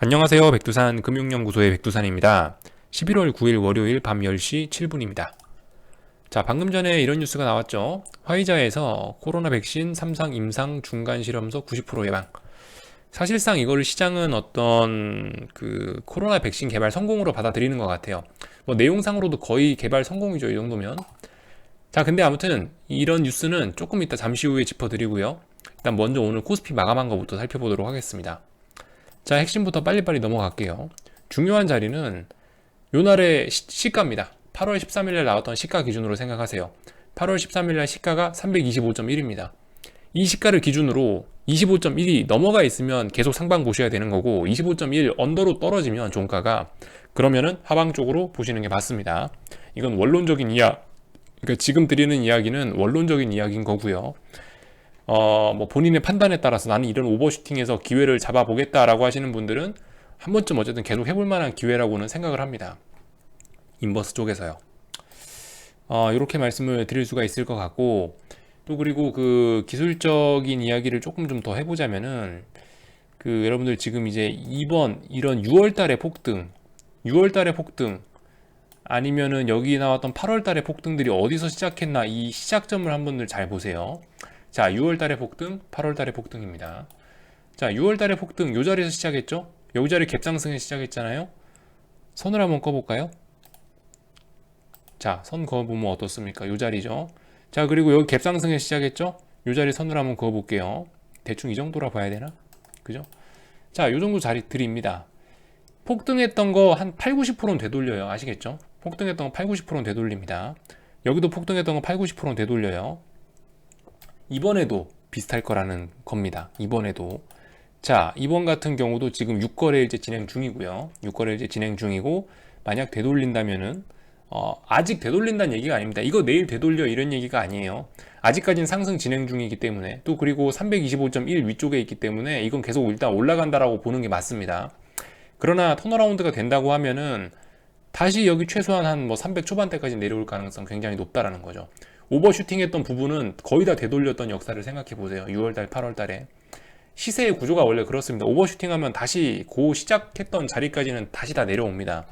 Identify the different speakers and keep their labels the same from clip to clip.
Speaker 1: 안녕하세요. 백두산 금융연구소의 백두산입니다. 11월 9일 월요일 밤 10시 7분입니다. 자, 방금 전에 이런 뉴스가 나왔죠. 화이자에서 코로나 백신 3상 임상 중간 실험서 90% 예방. 사실상 이거를 시장은 어떤 코로나 백신 개발 성공으로 받아들이는 것 같아요. 뭐 내용상으로도 거의 개발 성공이죠, 이 정도면. 자, 근데 아무튼 이런 뉴스는 조금 이따 잠시 후에 짚어드리고요. 일단 먼저 오늘 코스피 마감한 것부터 살펴보도록 하겠습니다. 자, 핵심부터 빨리빨리 넘어갈게요. 중요한 자리는 요날의 시가입니다. 8월 13일날 나왔던 시가 기준으로 생각하세요. 8월 13일날 시가가 325.1입니다. 이 시가를 기준으로 25.1이 넘어가 있으면 계속 상방 보셔야 되는 거고, 25.1 언더로 떨어지면 종가가, 그러면은 하방 쪽으로 보시는 게 맞습니다. 이건 원론적인 그러니까 지금 드리는 이야기는 원론적인 이야기인 거고요. 뭐 본인의 판단에 따라서 나는 이런 오버슈팅에서 기회를 잡아보겠다라고 하시는 분들은 한 번쯤 어쨌든 계속 해볼 만한 기회라고는 생각을 합니다. 인버스 쪽에서요. 이렇게 말씀을 드릴 수가 있을 것 같고, 또 그리고 그 기술적인 이야기를 조금 좀 더 해보자면은, 여러분들 지금 이제 이번 이런 6월달의 폭등, 6월달의 폭등, 아니면은 여기 나왔던 8월달의 폭등들이 어디서 시작했나, 이 시작점을 한 번들 잘 보세요. 자, 6월달의 폭등, 8월달의 폭등입니다. 자, 6월달의 폭등 요 자리에서 시작했죠? 여기 자리 갭상승에 시작했잖아요. 선을 한번 꺼볼까요? 자, 선 그어보면 어떻습니까? 요 자리죠. 자, 그리고 여기 갭상승에 시작했죠? 요 자리 선을 한번 그어볼게요. 대충 이 정도라 봐야 되나? 그죠? 자, 요 정도 자리들입니다. 폭등했던 거 한 8, 90%는 되돌려요. 아시겠죠? 폭등했던 거 8, 90%는 되돌립니다. 여기도 폭등했던 거 8, 90%는 되돌려요. 이번에도 비슷할 거라는 겁니다. 이번에도. 자, 이번 같은 경우도 지금 6거래일째 진행 중이고요. 6거래일째 진행 중이고, 만약 되돌린다면은, 아직 되돌린다는 얘기가 아닙니다. 이거 내일 되돌려 이런 얘기가 아니에요. 아직까지는 상승 진행 중이기 때문에, 또 그리고 325.1 위쪽에 있기 때문에 이건 계속 일단 올라간다라고 보는 게 맞습니다. 그러나 턴어라운드가 된다고 하면은 다시 여기 최소한 한 뭐 300 초반대까지 내려올 가능성 굉장히 높다라는 거죠. 오버슈팅 했던 부분은 거의 다 되돌렸던 역사를 생각해 보세요. 6월달, 8월달에. 시세의 구조가 원래 그렇습니다. 오버슈팅 하면 다시 시작했던 자리까지는 다시 다 내려옵니다.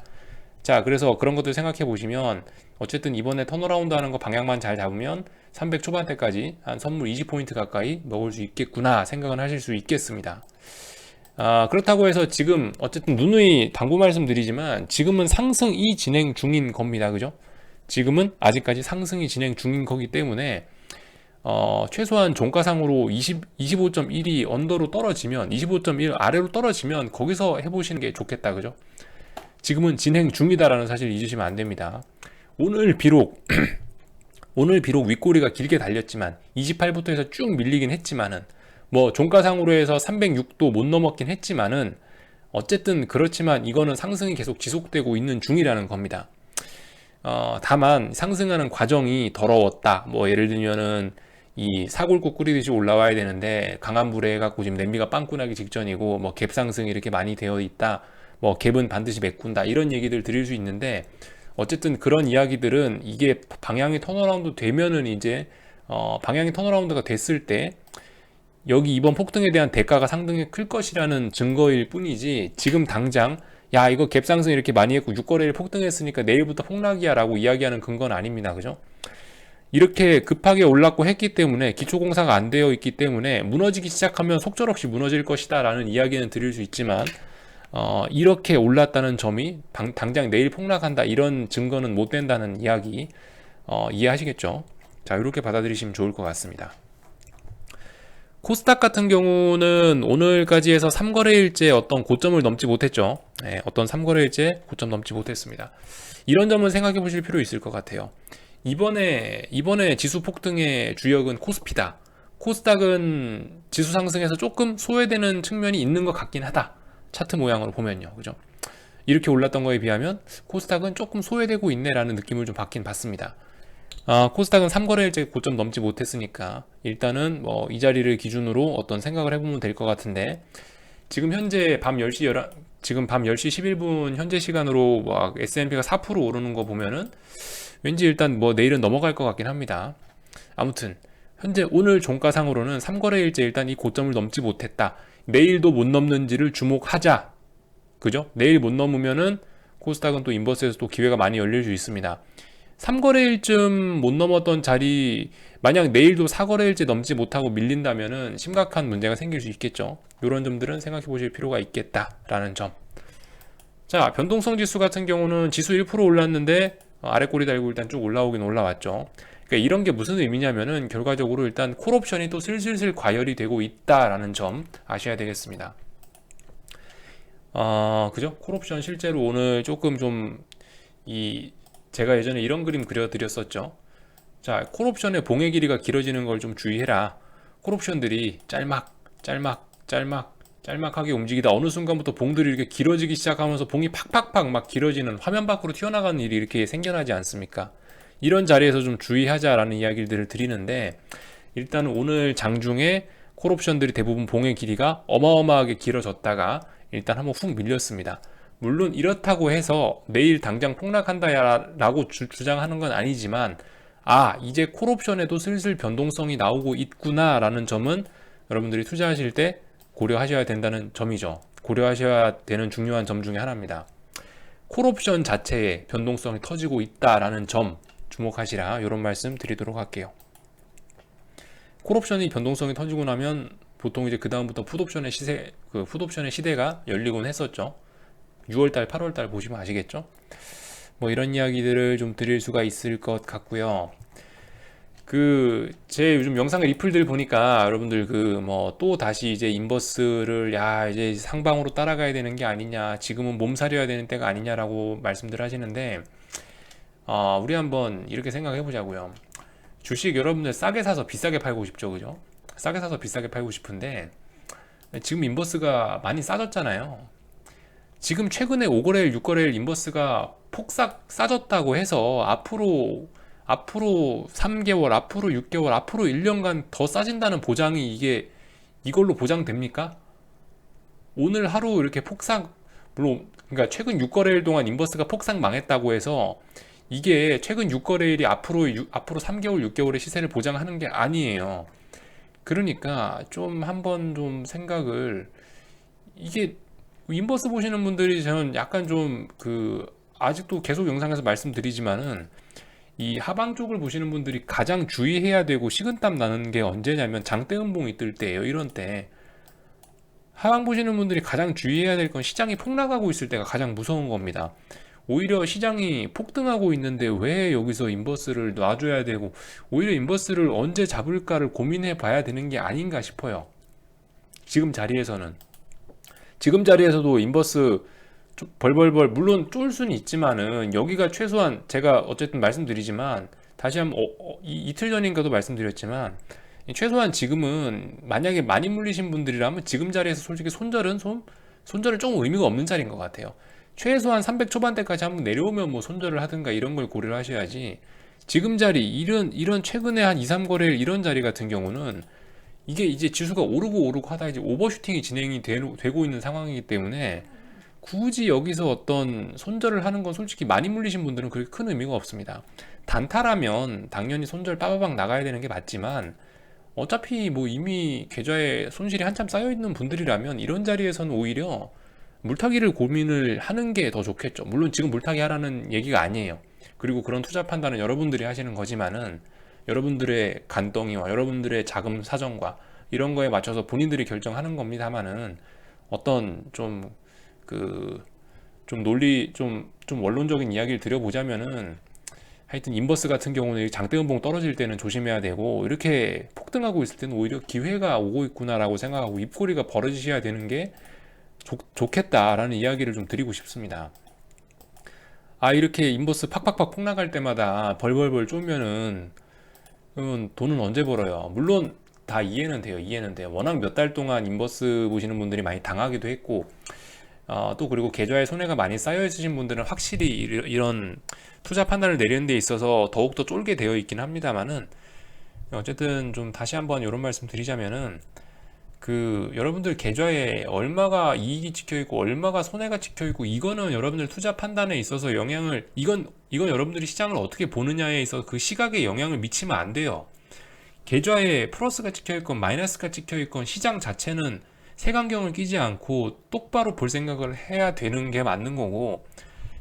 Speaker 1: 자, 그래서 그런 것들 생각해 보시면 어쨌든 이번에 턴어라운드 하는 거 방향만 잘 잡으면 300 초반대까지 한 선물 20포인트 가까이 먹을 수 있겠구나 생각은 하실 수 있겠습니다. 그렇다고 해서 지금 어쨌든 누누이 당부 말씀드리지만 지금은 상승이 진행 중인 겁니다. 그죠? 지금은 아직까지 상승이 진행 중인 거기 때문에 최소한 종가상으로 25.1이 언더로 떨어지면 25.1 아래로 떨어지면 거기서 해보시는 게 좋겠다. 그죠? 지금은 진행 중이다라는 사실 잊으시면 안 됩니다. 오늘 비록 오늘 비록 윗꼬리가 길게 달렸지만 28부터 해서 쭉 밀리긴 했지만은 뭐 종가상으로 해서 306도 못 넘었긴 했지만은 어쨌든 그렇지만 이거는 상승이 계속 지속되고 있는 중이라는 겁니다. 다만 상승하는 과정이 더러웠다. 뭐 예를 들면은 이 사골국 끓이듯이 올라와야 되는데 강한 불에 해갖고 지금 냄비가 빵꾸 나기 직전이고 뭐 갭 상승이 이렇게 많이 되어 있다. 뭐 갭은 반드시 메꾼다. 이런 얘기들 드릴 수 있는데 어쨌든 그런 이야기들은 이게 방향이 턴어라운드 되면은 이제 방향이 턴어라운드가 됐을 때 여기 이번 폭등에 대한 대가가 상당히 클 것이라는 증거일 뿐이지 지금 당장 야 이거 갭상승 이렇게 많이 했고 6거래일 폭등했으니까 내일부터 폭락이야 라고 이야기하는 근거는 아닙니다. 그죠? 이렇게 급하게 올랐고 했기 때문에 기초공사가 안 되어 있기 때문에 무너지기 시작하면 속절없이 무너질 것이다 라는 이야기는 드릴 수 있지만 이렇게 올랐다는 점이 당장 내일 폭락한다 이런 증거는 못 된다는 이야기 이해하시겠죠? 자, 이렇게 받아들이시면 좋을 것 같습니다. 코스닥 같은 경우는 오늘까지 해서 3거래일째 어떤 고점을 넘지 못했죠. 네, 어떤 3거래일째 고점 넘지 못했습니다. 이런 점은 생각해 보실 필요 있을 것 같아요. 이번에 지수 폭등의 주역은 코스피다. 코스닥은 지수 상승에서 조금 소외되는 측면이 있는 것 같긴 하다. 차트 모양으로 보면요. 그죠? 이렇게 올랐던 거에 비하면 코스닥은 조금 소외되고 있네라는 느낌을 좀 받긴 받습니다. 코스닥은 3거래일째 고점 넘지 못했으니까 일단은 뭐 이 자리를 기준으로 어떤 생각을 해보면 될 것 같은데 지금 현재 밤 10시 11분 현재 시간으로 뭐 S&P가 4% 오르는 거 보면은 왠지 일단 뭐 내일은 넘어갈 것 같긴 합니다. 아무튼 현재 오늘 종가상으로는 3거래일째 일단 이 고점을 넘지 못했다. 내일도 못 넘는지를 주목하자. 그죠? 내일 못 넘으면은 코스닥은 또 인버스에서 또 기회가 많이 열릴 수 있습니다. 3거래일쯤 못 넘었던 자리, 만약 내일도 4거래일째 넘지 못하고 밀린다면은 심각한 문제가 생길 수 있겠죠. 이런 점들은 생각해 보실 필요가 있겠다라는 점. 자, 변동성 지수 같은 경우는 지수 1% 올랐는데 아래 꼬리 달고 일단 쭉 올라오긴 올라왔죠. 그러니까 이런 게 무슨 의미냐면은 결과적으로 일단 콜옵션이 또 슬슬슬 과열이 되고 있다라는 점 아셔야 되겠습니다. 그죠? 콜옵션 실제로 오늘 조금 좀 제가 예전에 이런 그림 그려드렸었죠. 자, 콜옵션의 봉의 길이가 길어지는 걸 좀 주의해라. 콜옵션들이 짤막하게 움직이다 어느 순간부터 봉들이 이렇게 길어지기 시작하면서 봉이 팍팍팍 막 길어지는, 화면 밖으로 튀어나가는 일이 이렇게 생겨나지 않습니까? 이런 자리에서 좀 주의하자라는 이야기들을 드리는데, 일단 오늘 장중에 콜옵션들이 대부분 봉의 길이가 어마어마하게 길어졌다가 일단 한번 훅 밀렸습니다. 물론 이렇다고 해서 내일 당장 폭락한다라고 주장하는 건 아니지만, 이제 콜옵션에도 슬슬 변동성이 나오고 있구나 라는 점은 여러분들이 투자하실 때 고려하셔야 된다는 점이죠. 고려하셔야 되는 중요한 점 중에 하나입니다. 콜옵션 자체에 변동성이 터지고 있다라는 점 주목하시라, 이런 말씀 드리도록 할게요. 콜옵션이 변동성이 터지고 나면 보통 이제 그 다음부터 풋옵션의 시대가 열리곤 했었죠. 6월달, 8월달 보시면 아시겠죠? 뭐 이런 이야기들을 좀 드릴 수가 있을 것 같고요. 제 요즘 영상의 리플들 보니까 여러분들 또 다시 이제 인버스를 이제 상방으로 따라가야 되는 게 아니냐, 지금은 몸살이어야 되는 때가 아니냐라고 말씀들 하시는데, 우리 한번 이렇게 생각해 보자고요. 주식 여러분들 싸게 사서 비싸게 팔고 싶죠, 그죠? 싸게 사서 비싸게 팔고 싶은데 지금 인버스가 많이 싸졌잖아요. 지금 최근에 5거래일, 6거래일 인버스가 폭삭 싸졌다고 해서 앞으로 3개월, 앞으로 6개월, 앞으로 1년간 더 싸진다는 보장이 이걸로 보장됩니까? 오늘 하루 이렇게 폭삭, 물론 그러니까 최근 6거래일 동안 인버스가 폭삭 망했다고 해서 이게 최근 6거래일이 앞으로 3개월, 6개월의 시세를 보장하는 게 아니에요. 그러니까 좀 한번 좀 생각을, 이게 인버스 보시는 분들이 저는 약간 좀 아직도 계속 영상에서 말씀드리지만은 이 하방 쪽을 보시는 분들이 가장 주의해야 되고 식은땀 나는 게 언제냐면 장대음봉이 뜰 때예요. 이런 때 하방 보시는 분들이 가장 주의해야 될 건 시장이 폭락하고 있을 때가 가장 무서운 겁니다. 오히려 시장이 폭등하고 있는데 왜 여기서 인버스를 놔줘야 되고, 오히려 인버스를 언제 잡을까를 고민해 봐야 되는 게 아닌가 싶어요. 지금 자리에서도 인버스 벌벌벌, 물론 쫄 수는 있지만은 여기가 최소한, 제가 어쨌든 말씀드리지만 다시 한번 이틀 전인가도 말씀드렸지만, 최소한 지금은 만약에 많이 물리신 분들이라면 지금 자리에서 솔직히 손절은 좀 의미가 없는 자리인 것 같아요. 최소한 300 초반대까지 한번 내려오면 뭐 손절을 하든가 이런 걸 고려를 하셔야지, 지금 자리 이런 최근에 한 2, 3거래일 이런 자리 같은 경우는 이게 이제 지수가 오르고 하다 이제 오버슈팅이 진행이 되고 있는 상황이기 때문에 굳이 여기서 어떤 손절을 하는 건 솔직히 많이 물리신 분들은 그렇게 큰 의미가 없습니다. 단타라면 당연히 손절 빠바박 나가야 되는 게 맞지만, 어차피 뭐 이미 계좌에 손실이 한참 쌓여 있는 분들이라면 이런 자리에서는 오히려 물타기를 고민을 하는 게 더 좋겠죠. 물론 지금 물타기 하라는 얘기가 아니에요. 그리고 그런 투자 판단은 여러분들이 하시는 거지만은 여러분들의 간덩이와 여러분들의 자금 사정과 이런 거에 맞춰서 본인들이 결정하는 겁니다만은, 어떤 좀 원론적인 이야기를 드려보자면은, 하여튼 인버스 같은 경우는 장대음봉 떨어질 때는 조심해야 되고, 이렇게 폭등하고 있을 때는 오히려 기회가 오고 있구나라고 생각하고 입꼬리가 벌어지셔야 되는 게 좋겠다라는 이야기를 좀 드리고 싶습니다. 이렇게 인버스 팍팍팍 폭락할 때마다 벌벌벌 쫄면은 돈은 언제 벌어요? 물론 다 이해는 돼요. 워낙 몇 달 동안 인버스 보시는 분들이 많이 당하기도 했고, 또 그리고 계좌에 손해가 많이 쌓여 있으신 분들은 확실히 이런 투자 판단을 내리는 데 있어서 더욱더 쫄게 되어 있긴 합니다만은, 어쨌든 좀 다시 한번 이런 말씀 드리자면은, 여러분들 계좌에 얼마가 이익이 찍혀있고 얼마가 손해가 찍혀있고, 이거는 여러분들 투자 판단에 있어서 이건 여러분들이 시장을 어떻게 보느냐에 있어서 그 시각에 영향을 미치면 안 돼요. 계좌에 플러스가 찍혀있건 마이너스가 찍혀있건 시장 자체는 색안경을 끼지 않고 똑바로 볼 생각을 해야 되는 게 맞는 거고,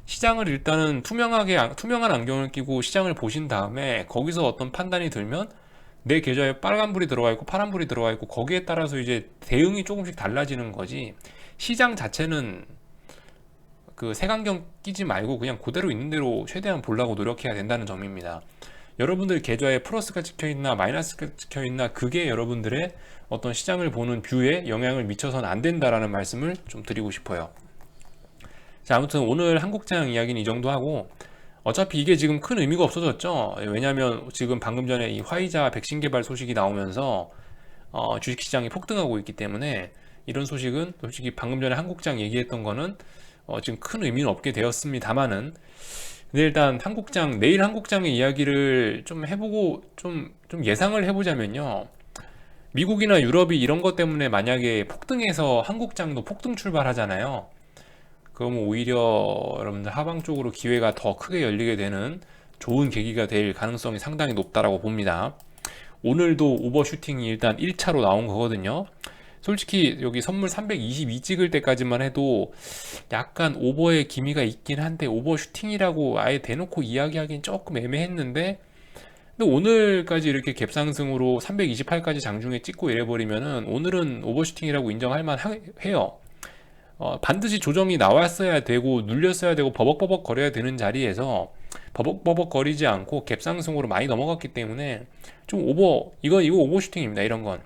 Speaker 1: 시장을 일단은 투명한 안경을 끼고 시장을 보신 다음에 거기서 어떤 판단이 들면 내 계좌에 빨간불이 들어와 있고 파란불이 들어와 있고 거기에 따라서 이제 대응이 조금씩 달라지는 거지, 시장 자체는 그 색안경 끼지 말고 그냥 그대로 있는 대로 최대한 보려고 노력해야 된다는 점입니다. 여러분들 계좌에 플러스가 찍혀 있나 마이너스가 찍혀 있나 그게 여러분들의 어떤 시장을 보는 뷰에 영향을 미쳐서는 안 된다라는 말씀을 좀 드리고 싶어요. 자, 아무튼 오늘 한국장 이야기는 이 정도 하고, 어차피 이게 지금 큰 의미가 없어졌죠. 왜냐하면 지금 방금 전에 이 화이자 백신 개발 소식이 나오면서 주식시장이 폭등하고 있기 때문에 이런 소식은 솔직히 방금 전에 한국장 얘기했던 거는 지금 큰 의미는 없게 되었습니다만은, 근데 일단 내일 한국장의 이야기를 좀 해보고 좀 예상을 해보자면요. 미국이나 유럽이 이런 것 때문에 만약에 폭등해서 한국장도 폭등 출발하잖아요. 그러면 오히려 여러분들 하방 쪽으로 기회가 더 크게 열리게 되는 좋은 계기가 될 가능성이 상당히 높다라고 봅니다. 오늘도 오버슈팅이 일단 1차로 나온 거거든요. 솔직히 여기 선물 322 찍을 때까지만 해도 약간 오버의 기미가 있긴 한데, 오버슈팅이라고 아예 대놓고 이야기하기엔 조금 애매했는데, 근데 오늘까지 이렇게 갭상승으로 328까지 장중에 찍고 이래버리면은 오늘은 오버슈팅이라고 인정할 만해요. 반드시 조정이 나왔어야 되고 눌렸어야 되고 버벅버벅 거려야 되는 자리에서 버벅버벅 거리지 않고 갭상승으로 많이 넘어갔기 때문에 좀 이거 오버슈팅입니다, 이런 건.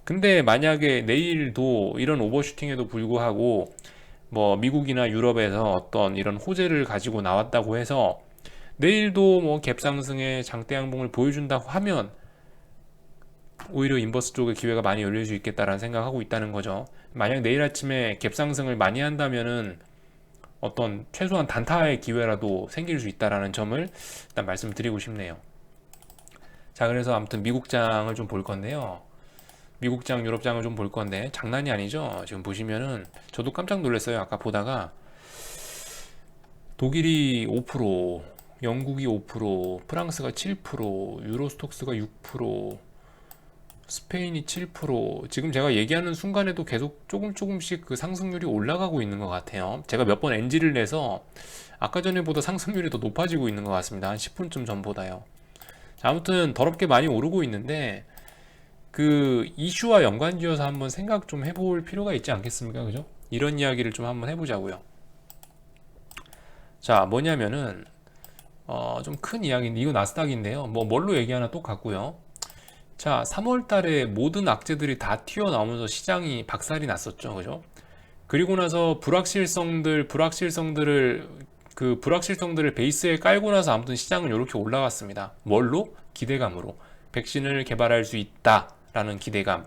Speaker 1: 근데 만약에 내일도 이런 오버슈팅에도 불구하고 뭐 미국이나 유럽에서 어떤 이런 호재를 가지고 나왔다고 해서 내일도 뭐 갭상승의 장대 양봉을 보여준다고 하면 오히려 인버스 쪽에 기회가 많이 열릴 수 있겠다라는 생각하고 있다는 거죠. 만약 내일 아침에 갭상승을 많이 한다면은 어떤 최소한 단타의 기회라도 생길 수 있다라는 점을 일단 말씀드리고 싶네요. 자, 그래서 아무튼 미국장을 좀 볼 건데요. 미국장, 유럽장을 좀 볼 건데 장난이 아니죠. 지금 보시면은 저도 깜짝 놀랐어요. 아까 보다가 독일이 5%, 영국이 5%, 프랑스가 7%, 유로스톡스가 6%, 스페인이 7%, 지금 제가 얘기하는 순간에도 계속 조금씩 그 상승률이 올라가고 있는 것 같아요. 제가 몇 번 NG를 내서 아까 전에보다 상승률이 더 높아지고 있는 것 같습니다. 한 10분쯤 전보다요. 자, 아무튼 더럽게 많이 오르고 있는데 그 이슈와 연관지어서 한번 생각 좀 해볼 필요가 있지 않겠습니까? 그죠? 이런 이야기를 좀 한번 해보자고요. 자, 뭐냐면은 좀 큰 이야기인데, 이거 나스닥인데요. 뭐 뭘로 얘기하나 똑같고요. 자, 3월 달에 모든 악재들이 다 튀어나오면서 시장이 박살이 났었죠. 그죠? 그리고 나서 불확실성들을 베이스에 깔고 나서 아무튼 시장은 이렇게 올라갔습니다. 뭘로? 기대감으로. 백신을 개발할 수 있다라는 기대감.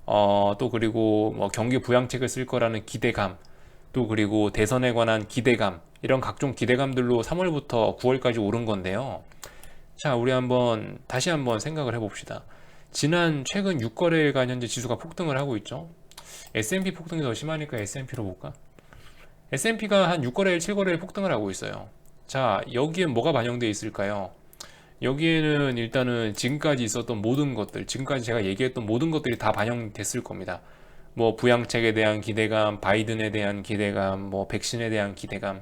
Speaker 1: 또 그리고 뭐 경기 부양책을 쓸 거라는 기대감. 또 그리고 대선에 관한 기대감. 이런 각종 기대감들로 3월부터 9월까지 오른 건데요. 자, 우리 다시 한번 생각을 해봅시다. 최근 6거래일간 현재 지수가 폭등을 하고 있죠. S&P 폭등이 더 심하니까 S&P로 볼까? S&P가 한 6거래일, 7거래일 폭등을 하고 있어요. 자, 여기엔 뭐가 반영되어 있을까요? 여기에는 일단은 지금까지 제가 얘기했던 모든 것들이 다 반영됐을 겁니다. 뭐 부양책에 대한 기대감, 바이든에 대한 기대감, 뭐 백신에 대한 기대감.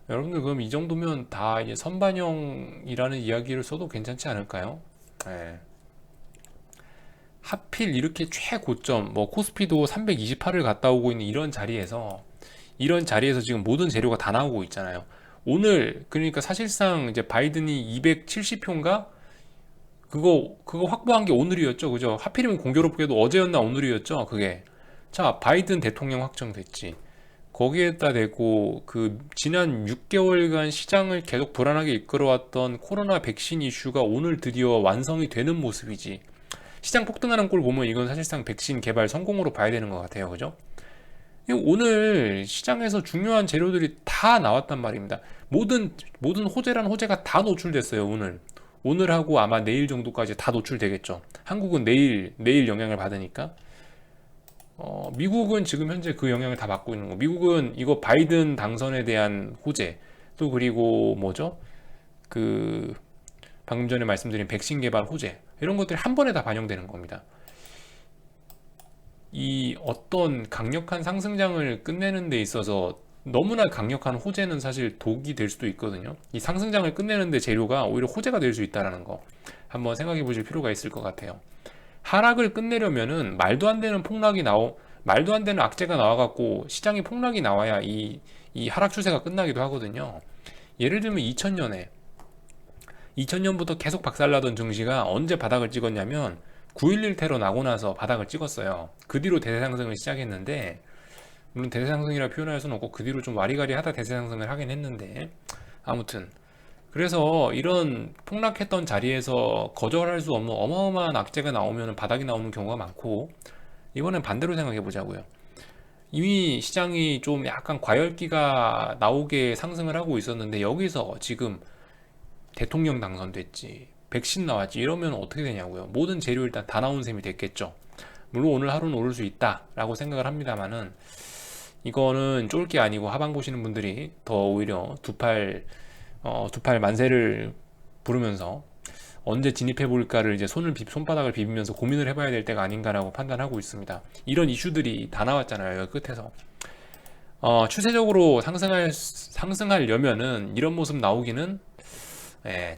Speaker 1: 여러분들 그럼 이 정도면 다 이제 선반영이라는 이야기를 써도 괜찮지 않을까요? 네. 하필 이렇게 최고점, 뭐 코스피도 328을 갔다 오고 있는 이런 자리에서 지금 모든 재료가 다 나오고 있잖아요. 오늘 그러니까 사실상 이제 바이든이 270표인가 그거 확보한 게 오늘이었죠. 그죠? 하필이면 공교롭게도 어제였나 오늘이었죠. 그게. 자, 바이든 대통령 확정됐지. 거기에다 대고 그 지난 6개월간 시장을 계속 불안하게 이끌어왔던 코로나 백신 이슈가 오늘 드디어 완성이 되는 모습이지. 시장 폭등하는 꼴 보면 이건 사실상 백신 개발 성공으로 봐야 되는 것 같아요. 그죠? 오늘 시장에서 중요한 재료들이 다 나왔단 말입니다. 모든 호재가 다 노출됐어요. 오늘하고 아마 내일 정도까지 다 노출되겠죠. 한국은 내일 영향을 받으니까. 미국은 지금 현재 그 영향을 다 받고 있는 거. 미국은 이거 바이든 당선에 대한 호재, 또 그리고 뭐죠? 그 방금 전에 말씀드린 백신 개발 호재, 이런 것들이 한 번에 다 반영되는 겁니다. 이 어떤 강력한 상승장을 끝내는 데 있어서 너무나 강력한 호재는 사실 독이 될 수도 있거든요. 이 상승장을 끝내는 데 재료가 오히려 호재가 될 수 있다는 거 한번 생각해 보실 필요가 있을 것 같아요. 하락을 끝내려면은 말도 안 되는 악재가 나와갖고 시장이 폭락이 나와야 이 하락 추세가 끝나기도 하거든요. 예를 들면 2000년부터 계속 박살나던 증시가 언제 바닥을 찍었냐면 9.11 테러 나고 나서 바닥을 찍었어요. 그 뒤로 대세상승을 시작했는데, 물론 대세상승이라 표현할 수는 없고 그 뒤로 좀 와리가리하다 대세상승을 하긴 했는데, 아무튼 그래서 이런 폭락했던 자리에서 거절할 수 없는 어마어마한 악재가 나오면 바닥이 나오는 경우가 많고, 이번엔 반대로 생각해 보자고요. 이미 시장이 좀 약간 과열기가 나오게 상승을 하고 있었는데, 여기서 지금 대통령 당선됐지, 백신 나왔지, 이러면 어떻게 되냐고요. 모든 재료 일단 다 나온 셈이 됐겠죠. 물론 오늘 하루는 오를 수 있다라고 생각을 합니다만은, 이거는 쫄 게 아니고 하방 보시는 분들이 더 오히려 두 팔 만세를 부르면서 언제 진입해 볼까를 이제 손바닥을 비비면서 고민을 해봐야 될 때가 아닌가라고 판단하고 있습니다. 이런 이슈들이 다 나왔잖아요, 여기 끝에서. 추세적으로 상승하려면은 이런 모습 나오기는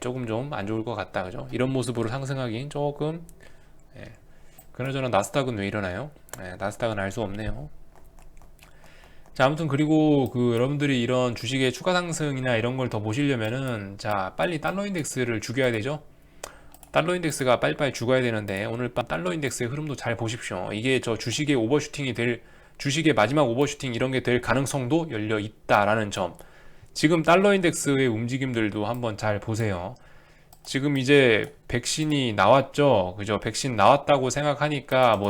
Speaker 1: 조금 좀 안 좋을 것 같다, 그죠? 이런 모습으로 상승하긴 조금. 그나저나 나스닥은 왜 이러나요? 나스닥은 알 수 없네요. 자, 아무튼 그리고 여러분들이 이런 주식의 추가 상승이나 이런 걸 더 보시려면은, 자, 빨리 달러 인덱스를 죽여야 되죠? 달러 인덱스가 빨리빨리 죽어야 되는데, 오늘 밤 달러 인덱스의 흐름도 잘 보십시오. 이게 저 주식의 마지막 오버슈팅 이런 게 될 가능성도 열려 있다라는 점. 지금 달러 인덱스의 움직임들도 한번 잘 보세요. 지금 이제 백신이 나왔죠. 그죠? 백신 나왔다고 생각하니까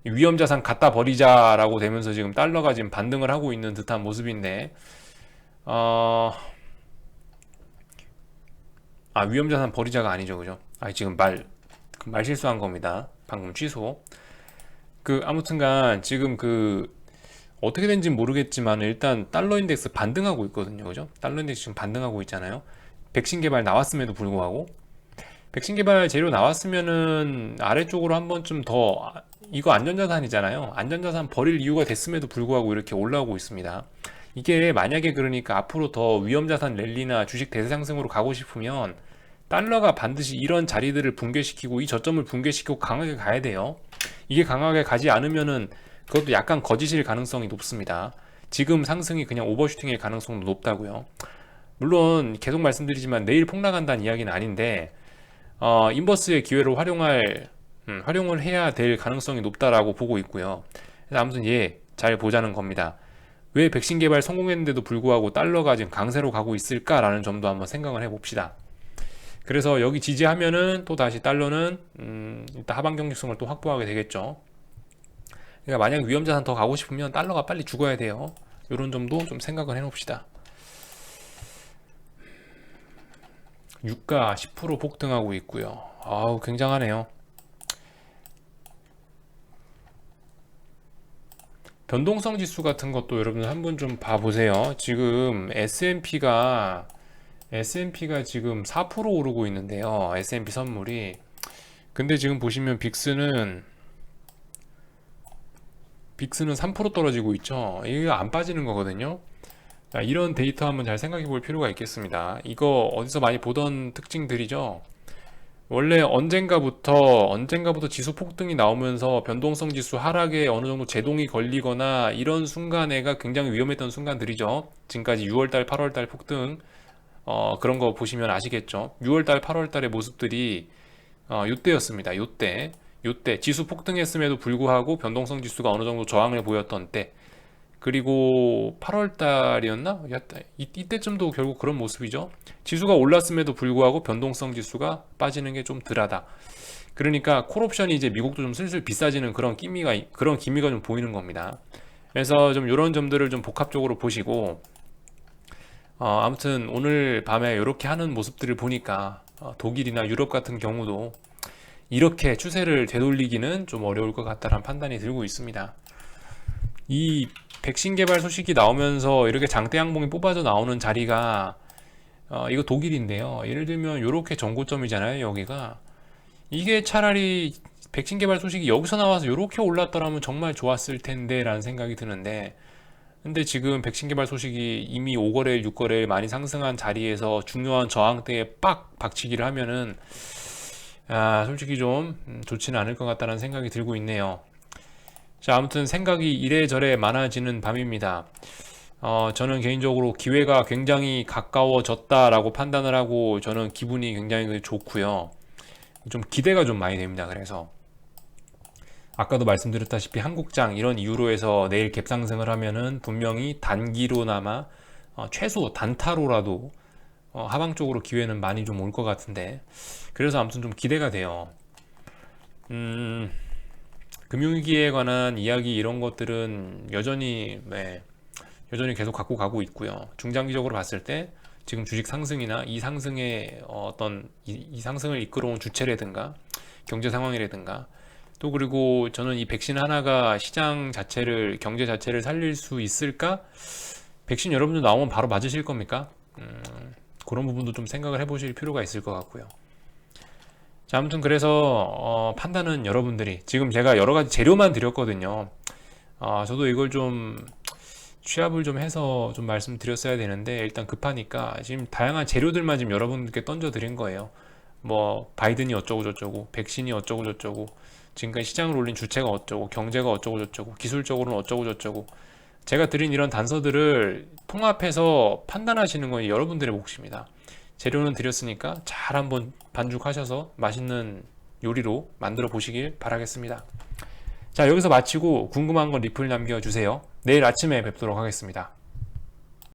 Speaker 1: 위험자산 갖다 버리자라고 되면서 지금 달러가 지금 반등을 하고 있는 듯한 모습인데, 위험자산 버리자가 아니죠, 그죠? 지금 말 실수한 겁니다. 방금 취소. 아무튼간 지금 어떻게 된지 모르겠지만 일단 달러 인덱스 반등하고 있거든요, 그죠? 달러 인덱스 지금 반등하고 있잖아요. 백신 개발 나왔음에도 불구하고, 백신 개발 재료 나왔으면은 아래쪽으로 한 번쯤 더, 이거 안전자산이잖아요. 안전자산 버릴 이유가 됐음에도 불구하고 이렇게 올라오고 있습니다. 이게 만약에 그러니까 앞으로 더 위험자산 랠리나 주식 대세상승으로 가고 싶으면 달러가 반드시 이런 자리들을 붕괴시키고 이 저점을 붕괴시키고 강하게 가야 돼요. 이게 강하게 가지 않으면은 그것도 약간 거짓일 가능성이 높습니다. 지금 상승이 그냥 오버슈팅일 가능성도 높다고요. 물론 계속 말씀드리지만 내일 폭락한다는 이야기는 아닌데, 인버스의 기회를 활용을 해야 될 가능성이 높다라고 보고 있고요. 그래서 아무튼 잘 보자는 겁니다. 왜 백신 개발 성공했는데도 불구하고 달러가 지금 강세로 가고 있을까라는 점도 한번 생각을 해봅시다. 그래서 여기 지지하면은 또 다시 달러는 일단 하방 경직성을 또 확보하게 되겠죠. 그러니까 만약 위험자산 더 가고 싶으면 달러가 빨리 죽어야 돼요. 이런 점도 좀 생각을 해놓읍시다. 유가 10% 폭등하고 있고요. 굉장하네요. 변동성 지수 같은 것도 여러분 한번 좀 봐보세요. 지금 S&P가 지금 4% 오르고 있는데요. S&P 선물이. 근데 지금 보시면 빅스는 3% 떨어지고 있죠. 이거 안 빠지는 거거든요. 자, 이런 데이터 한번 잘 생각해 볼 필요가 있겠습니다. 이거 어디서 많이 보던 특징들이죠. 원래 언젠가부터 지수 폭등이 나오면서 변동성 지수 하락에 어느 정도 제동이 걸리거나 이런 순간에가 굉장히 위험했던 순간들이죠. 지금까지 6월달, 8월달 폭등, 그런 거 보시면 아시겠죠. 6월달, 8월달의 모습들이 요때였습니다. 요때 지수 폭등했음에도 불구하고 변동성 지수가 어느 정도 저항을 보였던 때, 그리고 8월달이었나? 이때쯤도 결국 그런 모습이죠. 지수가 올랐음에도 불구하고 변동성 지수가 빠지는 게 좀 덜하다. 그러니까 콜옵션이 이제 미국도 좀 슬슬 비싸지는 그런 기미가 좀 보이는 겁니다. 그래서 좀 이런 점들을 좀 복합적으로 보시고, 아무튼 오늘 밤에 이렇게 하는 모습들을 보니까 독일이나 유럽 같은 경우도 이렇게 추세를 되돌리기는 좀 어려울 것 같다는 판단이 들고 있습니다. 이 백신 개발 소식이 나오면서 이렇게 장대 양봉이 뽑아져 나오는 자리가 이거 독일인데요. 예를 들면 이렇게 전고점이잖아요, 여기가. 이게 차라리 백신 개발 소식이 여기서 나와서 이렇게 올랐더라면 정말 좋았을 텐데 라는 생각이 드는데, 근데 지금 백신 개발 소식이 이미 5거래일, 6거래일 많이 상승한 자리에서 중요한 저항대에 빡 박치기를 하면은 솔직히 좀 좋지는 않을 것 같다는 생각이 들고 있네요. 자, 아무튼 생각이 이래저래 많아지는 밤입니다. 저는 개인적으로 기회가 굉장히 가까워졌다라고 판단을 하고 저는 기분이 굉장히 좋고요. 좀 기대가 좀 많이 됩니다. 그래서 아까도 말씀드렸다시피 한국장 이런 이유로 해서 내일 갭상승을 하면은 분명히 단기로나마 최소 단타로라도 하방 쪽으로 기회는 많이 좀 올 것 같은데, 그래서 아무튼 좀 기대가 돼요. 금융위기에 관한 이야기 이런 것들은 여전히 계속 갖고 가고 있고요. 중장기적으로 봤을 때 지금 주식 상승이나 이 상승의 이 상승을 이끌어온 주체라든가 경제 상황이라든가, 또 그리고 저는 이 백신 하나가 시장 자체를, 경제 자체를 살릴 수 있을까? 백신 여러분들 나오면 바로 맞으실 겁니까? 그런 부분도 좀 생각을 해보실 필요가 있을 것 같고요. 자, 아무튼 그래서 판단은 여러분들이, 지금 제가 여러 가지 재료만 드렸거든요. 저도 이걸 좀 취합을 좀 해서 좀 말씀드렸어야 되는데 일단 급하니까 지금 다양한 재료들만 지금 여러분들께 던져 드린 거예요. 뭐 바이든이 어쩌고 저쩌고, 백신이 어쩌고 저쩌고, 지금까지 시장을 올린 주체가 어쩌고, 경제가 어쩌고 저쩌고, 기술적으로는 어쩌고 저쩌고, 제가 드린 이런 단서들을 통합해서 판단하시는 건 여러분들의 몫입니다. 재료는 드렸으니까 잘 한번 반죽하셔서 맛있는 요리로 만들어 보시길 바라겠습니다. 자, 여기서 마치고 궁금한 건 리플 남겨주세요. 내일 아침에 뵙도록 하겠습니다.